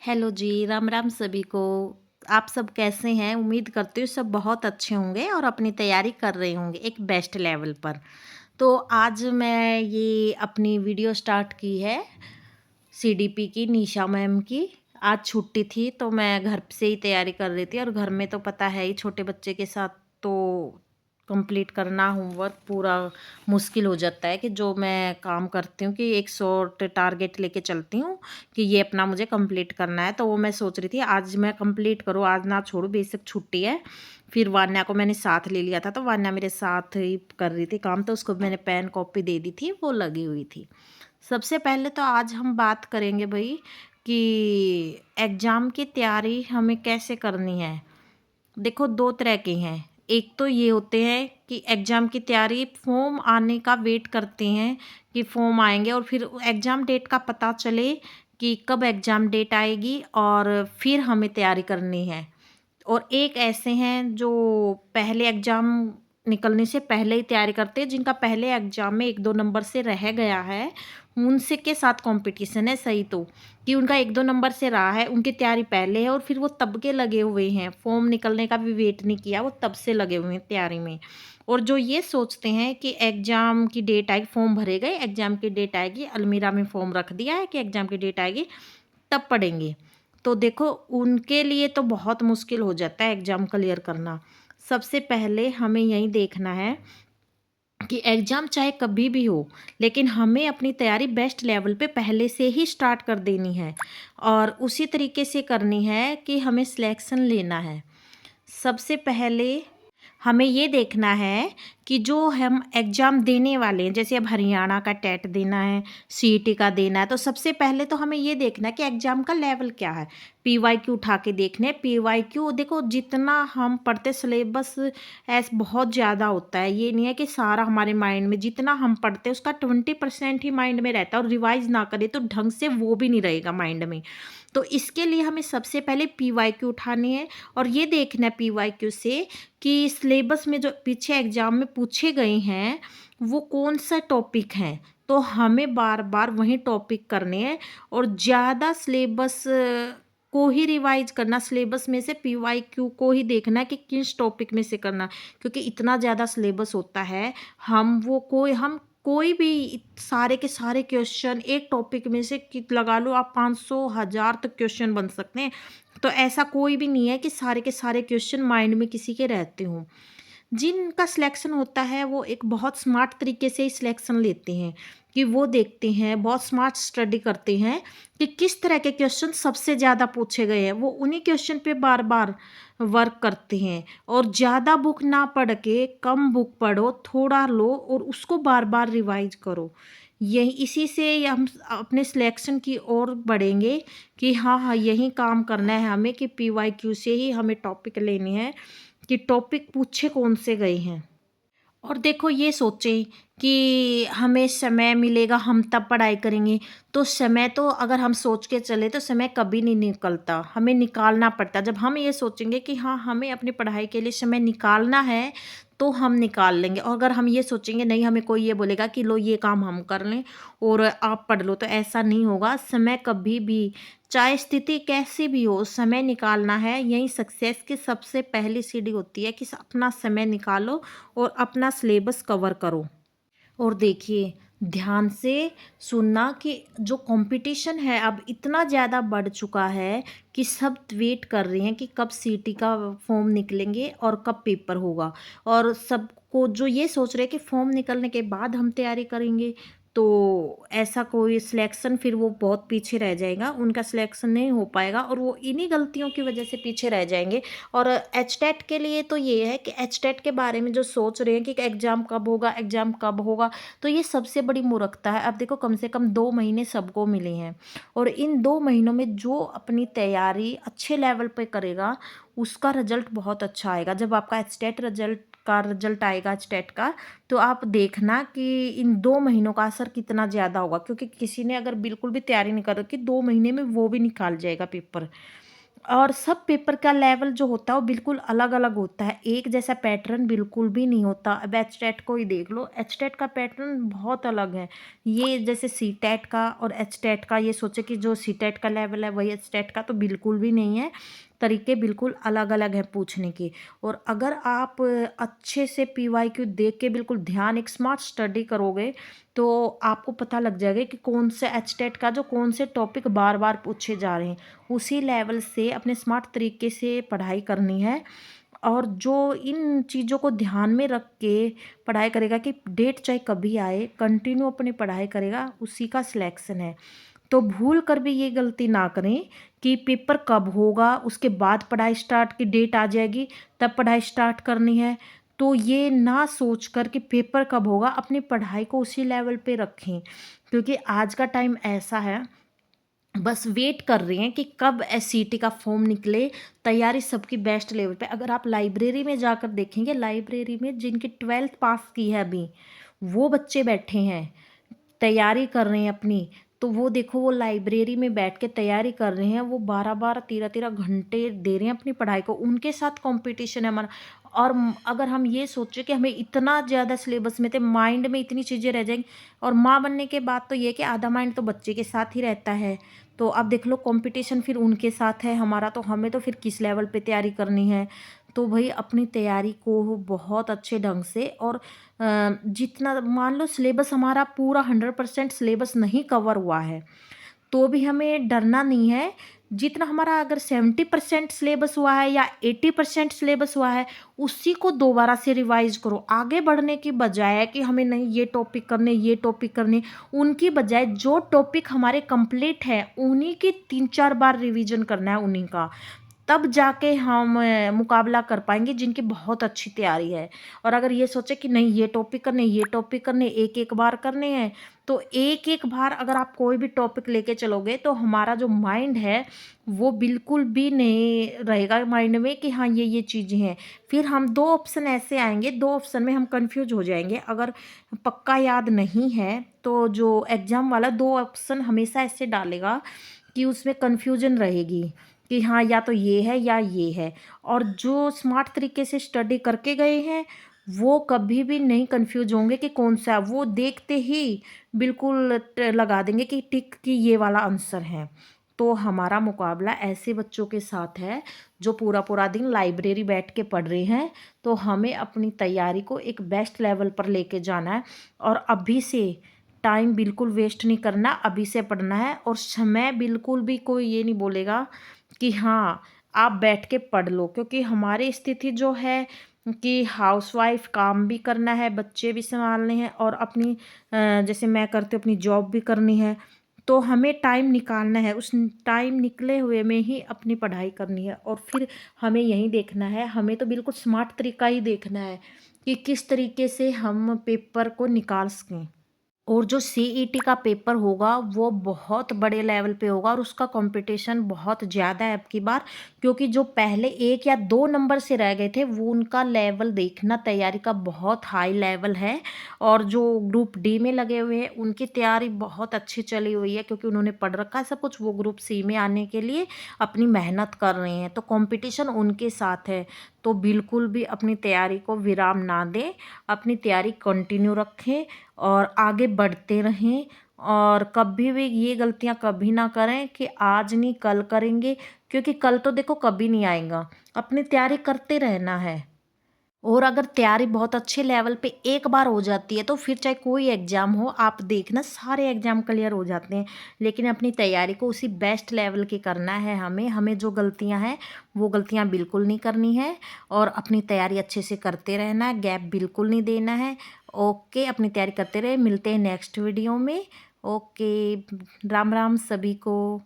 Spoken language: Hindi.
हेलो जी, राम राम सभी को। आप सब कैसे हैं? उम्मीद करती हूँ सब बहुत अच्छे होंगे और अपनी तैयारी कर रहे होंगे एक बेस्ट लेवल पर। तो आज मैं ये अपनी वीडियो स्टार्ट की है सीडीपी की, निशा मैम की। आज छुट्टी थी तो मैं घर से ही तैयारी कर रही थी और घर में तो पता है ही, छोटे बच्चे के साथ तो कंप्लीट करना होमवर्क पूरा मुश्किल हो जाता है। कि जो मैं काम करती हूँ कि एक शॉर्ट टारगेट लेके चलती हूँ कि ये अपना मुझे कंप्लीट करना है, तो वो मैं सोच रही थी आज मैं कंप्लीट करूँ, आज ना छोड़ूँ, बेशक छुट्टी है। फिर वान्या को मैंने साथ ले लिया था, तो वान्या मेरे साथ ही कर रही थी काम, तो उसको मैंने पेन कॉपी दे दी थी, वो लगी हुई थी। सबसे पहले तो आज हम बात करेंगे भाई कि एग्ज़ाम की तैयारी हमें कैसे करनी है। देखो, दो तरह के हैं। एक तो ये होते हैं कि एग्ज़ाम की तैयारी फॉर्म आने का वेट करते हैं कि फॉर्म आएंगे और फिर एग्ज़ाम डेट का पता चले कि कब एग्ज़ाम डेट आएगी और फिर हमें तैयारी करनी है। और एक ऐसे हैं जो पहले एग्ज़ाम निकलने से पहले ही तैयारी करते हैं, जिनका पहले एग्ज़ाम में 1-2 नंबर से रह गया है, उनसे के साथ कॉम्पिटिशन है। सही तो कि उनका 1-2 नंबर से रहा है, उनकी तैयारी पहले है और फिर वो तब के लगे हुए हैं, फॉर्म निकलने का भी वेट नहीं किया, वो तब से लगे हुए हैं तैयारी में। और जो ये सोचते हैं कि एग्ज़ाम की डेट आएगी, फॉर्म भरे गए, एग्ज़ाम की डेट आएगी, अलमीरा में फॉर्म रख दिया है कि एग्ज़ाम की डेट आएगी तब पढ़ेंगे। तो देखो, उनके लिए तो बहुत मुश्किल हो जाता है एग्ज़ाम क्लियर करना। सबसे पहले हमें यही देखना है कि एग्ज़ाम चाहे कभी भी हो, लेकिन हमें अपनी तैयारी बेस्ट लेवल पे पहले से ही स्टार्ट कर देनी है और उसी तरीके से करनी है कि हमें सिलेक्शन लेना है। सबसे पहले हमें ये देखना है कि जो हम एग्ज़ाम देने वाले हैं, जैसे अब हरियाणा का टेट देना है, सीईटी का देना है, तो सबसे पहले तो हमें ये देखना है कि एग्ज़ाम का लेवल क्या है। पीवाईक्यू उठा के देखने हैं। पीवाईक्यू देखो, जितना हम पढ़ते सिलेबस ऐस बहुत ज़्यादा होता है, ये नहीं है कि सारा हमारे माइंड में, जितना हम पढ़ते हैं उसका 20% ही माइंड में रहता है और रिवाइज़ ना करें तो ढंग से वो भी नहीं रहेगा माइंड में। तो इसके लिए हमें सबसे पहले पीवाईक्यू उठानी है और ये देखना है पीवाईक्यू से कि सिलेबस में जो पीछे एग्ज़ाम में पूछे गए हैं, वो कौन-सा टॉपिक हैं। तो हमें बार-बार वही टॉपिक करने हैं और ज़्यादा सिलेबस को ही रिवाइज़ करना, सिलेबस में से पीवाईक्यू को ही देखना है कि किस टॉपिक में से करना। क्योंकि इतना ज़्यादा सिलेबस होता है, हम कोई भी सारे के सारे क्वेश्चन एक टॉपिक में से लगा लो आप 500 1000 तक क्वेश्चन बन सकते हैं। तो ऐसा कोई भी नहीं है कि सारे के सारे क्वेश्चन माइंड में किसी के रहते हों। जिनका सिलेक्शन होता है वो एक बहुत स्मार्ट तरीके से ही सिलेक्शन लेते हैं कि वो देखते हैं, बहुत स्मार्ट स्टडी करते हैं कि किस तरह के क्वेश्चन सबसे ज़्यादा पूछे गए हैं, वो उन्हीं क्वेश्चन पे बार बार वर्क करते हैं। और ज़्यादा बुक ना पढ़ के कम बुक पढ़ो, थोड़ा लो और उसको बार बार रिवाइज करो। यही इसी से हम अपने सिलेक्शन की ओर बढ़ेंगे कि हाँ हाँ, यही काम करना है हमें कि पीवाईक्यू से ही हमें टॉपिक लेने हैं कि टॉपिक पूछे कौन से गए हैं। और देखो, ये सोचें कि हमें समय मिलेगा हम तब पढ़ाई करेंगे, तो समय तो अगर हम सोच के चले तो समय कभी नहीं निकलता, हमें निकालना पड़ता। जब हम ये सोचेंगे कि हाँ, हमें अपनी पढ़ाई के लिए समय निकालना है, तो हम निकाल लेंगे। और अगर हम ये सोचेंगे नहीं, हमें कोई ये बोलेगा कि लो ये काम हम कर लें और आप पढ़ लो, तो ऐसा नहीं होगा। समय कभी भी, चाहे स्थिति कैसी भी हो, समय निकालना है। यही सक्सेस की सबसे पहली सीढ़ी होती है कि अपना समय निकालो और अपना सिलेबस कवर करो। और देखिए, ध्यान से सुनना कि जो कंपटीशन है अब इतना ज़्यादा बढ़ चुका है कि सब वेट कर रहे हैं कि कब सीटी का फॉर्म निकलेंगे और कब पेपर होगा। और सबको जो ये सोच रहे हैं कि फॉर्म निकलने के बाद हम तैयारी करेंगे, तो ऐसा कोई सिलेक्शन फिर वो बहुत पीछे रह जाएगा, उनका सिलेक्शन नहीं हो पाएगा और वो इन्हीं गलतियों की वजह से पीछे रह जाएंगे। और एचटेट के लिए तो ये है कि एचटेट के बारे में जो सोच रहे हैं कि एग्ज़ाम कब होगा, एग्ज़ाम कब होगा, तो ये सबसे बड़ी मूर्खता है। अब देखो, कम से कम 2 महीने सबको मिले हैं और इन 2 महीनों में जो अपनी तैयारी अच्छे लेवल पे करेगा, उसका रिजल्ट बहुत अच्छा आएगा। जब आपका रिजल्ट आएगा एचटेट का, तो आप देखना कि इन 2 महीनों का असर कितना ज़्यादा होगा। क्योंकि किसी ने अगर बिल्कुल भी तैयारी नहीं कर रखी, 2 महीने में वो भी निकाल जाएगा पेपर। और सब पेपर का लेवल जो होता है वो बिल्कुल अलग-अलग होता है, एक जैसा पैटर्न बिल्कुल भी नहीं होता। अब एचटेट को ही देख लो, एचटेट का पैटर्न बहुत अलग है। ये जैसे सीटेट का और एचटेट का, ये सोचे कि जो सीटेट का लेवल है वही एचटेट का, तो बिल्कुल भी नहीं है। तरीके बिल्कुल अलग-अलग हैं पूछने के। और अगर आप अच्छे से पीवाईक्यू देख के बिल्कुल ध्यान एक स्मार्ट स्टडी करोगे, तो आपको पता लग जाएगा कि कौन से एचटेट का जो कौन से टॉपिक बार-बार पूछे जा रहे हैं। उसी लेवल से अपने स्मार्ट तरीके से पढ़ाई करनी है। और जो इन चीज़ों को ध्यान में रख के पढ़ाई करेगा कि डेट चाहे कभी आए, कंटिन्यू अपनी पढ़ाई करेगा, उसी का सिलेक्शन है। तो भूल कर भी ये गलती ना करें कि पेपर कब होगा, उसके बाद पढ़ाई स्टार्ट की डेट आ जाएगी, तब पढ़ाई स्टार्ट करनी है। तो ये ना सोच कर कि पेपर कब होगा, अपनी पढ़ाई को उसी लेवल पे रखें। क्योंकि आज का टाइम ऐसा है, बस वेट कर रहे हैं कि कब एससीटी का फॉर्म निकले, तैयारी सबकी बेस्ट लेवल पे। अगर आप लाइब्रेरी में जाकर देखेंगे, लाइब्रेरी में जिनकी 12th पास की है अभी, वो बच्चे बैठे हैं, तैयारी कर रहे हैं अपनी। तो वो देखो, वो लाइब्रेरी में बैठ के तैयारी कर रहे हैं, वो 12-12, 13-13 घंटे दे रहे हैं अपनी पढ़ाई को, उनके साथ कॉम्पिटिशन है हमारा। और अगर हम ये सोचें कि हमें इतना ज़्यादा सिलेबस में थे, माइंड में इतनी चीज़ें रह जाएंगी। और माँ बनने के बाद तो ये है कि आधा माइंड तो बच्चे के साथ ही रहता है। तो अब देख लो, कंपटीशन फिर उनके साथ है हमारा, तो हमें तो फिर किस लेवल पे तैयारी करनी है। तो भाई अपनी तैयारी को बहुत अच्छे ढंग से, और जितना मान लो सिलेबस हमारा पूरा 100% सिलेबस नहीं कवर हुआ है, तो भी हमें डरना नहीं है। जितना हमारा अगर 70% सिलेबस हुआ है या 80% सिलेबस हुआ है, उसी को दोबारा से रिवाइज करो। आगे बढ़ने की बजाय कि हमें नहीं ये टॉपिक करने, ये टॉपिक करने, उनकी बजाय जो टॉपिक हमारे कंप्लीट है उन्हीं की 3-4 बार रिवीजन करना है उन्हीं का। तब जाके हम मुकाबला कर पाएँगे जिनकी बहुत अच्छी तैयारी है। और अगर ये सोचे कि नहीं ये टॉपिक करने, ये टॉपिक करने, एक-एक बार करने हैं, तो एक-एक बार अगर आप कोई भी टॉपिक लेके चलोगे, तो हमारा जो माइंड है वो बिल्कुल भी नहीं रहेगा माइंड में कि हाँ, ये चीज़ें हैं। फिर हम 2 ऑप्शन ऐसे आएँगे, 2 ऑप्शन में हम कन्फ्यूज़ हो जाएँगे। अगर पक्का याद नहीं है, तो जो एग्ज़ाम वाला 2 ऑप्शन हमेशा ऐसे डालेगा कि उसमें कन्फ्यूज़न रहेगी कि हाँ, या तो ये है या ये है। और जो स्मार्ट तरीके से स्टडी करके गए हैं, वो कभी भी नहीं कन्फ्यूज़ होंगे कि कौन-सा, वो देखते ही बिल्कुल लगा देंगे कि टिक कि ये वाला आंसर है। तो हमारा मुकाबला ऐसे बच्चों के साथ है, जो पूरा-पूरा दिन लाइब्रेरी बैठ के पढ़ रहे हैं। तो हमें अपनी तैयारी को एक बेस्ट लेवल पर लेके जाना है, और अभी से टाइम बिल्कुल वेस्ट नहीं करना, अभी से पढ़ना है। और समय बिल्कुल भी कोई ये नहीं बोलेगा कि हाँ, आप बैठ के पढ़ लो, क्योंकि हमारी स्थिति जो है कि हाउसवाइफ, काम भी करना है, बच्चे भी सँभालने हैं, और अपनी जैसे मैं करती हूँ अपनी जॉब भी करनी है। तो हमें टाइम निकालना है, उस टाइम निकले हुए में ही अपनी पढ़ाई करनी है। और फिर हमें यही देखना है, हमें तो बिल्कुल स्मार्ट तरीका ही देखना है कि किस तरीके से हम पेपर को निकाल सकें। और जो सीईटी का पेपर होगा वो बहुत बड़े लेवल पे होगा, और उसका कंपटीशन बहुत ज़्यादा है अब की बार। क्योंकि जो पहले 1 या 2 नंबर से रह गए थे, वो उनका लेवल देखना, तैयारी का बहुत हाई लेवल है। और जो ग्रुप डी में लगे हुए हैं उनकी तैयारी बहुत अच्छी चली हुई है, क्योंकि उन्होंने पढ़ रखा है सब कुछ। वो ग्रुप सी में आने के लिए अपनी मेहनत कर रहे हैं, तो कंपटीशन उनके साथ है। तो बिल्कुल भी अपनी तैयारी को विराम ना दें, अपनी तैयारी कंटिन्यू रखें और आगे बढ़ते रहें। और कभी भी ये गलतियाँ कभी ना करें कि आज नहीं कल करेंगे, क्योंकि कल तो देखो कभी नहीं आएगा। अपनी तैयारी करते रहना है। और अगर तैयारी बहुत अच्छे लेवल पे एक बार हो जाती है, तो फिर चाहे कोई एग्ज़ाम हो, आप देखना सारे एग्ज़ाम क्लियर हो जाते हैं। लेकिन अपनी तैयारी को उसी बेस्ट लेवल की करना है हमें। हमें जो गलतियां हैं, वो गलतियां बिल्कुल नहीं करनी है, और अपनी तैयारी अच्छे से करते रहना है, गैप बिल्कुल नहीं देना है। ओके, अपनी तैयारी करते रहे, मिलते हैं नेक्स्ट वीडियो में। ओके, राम राम सभी को।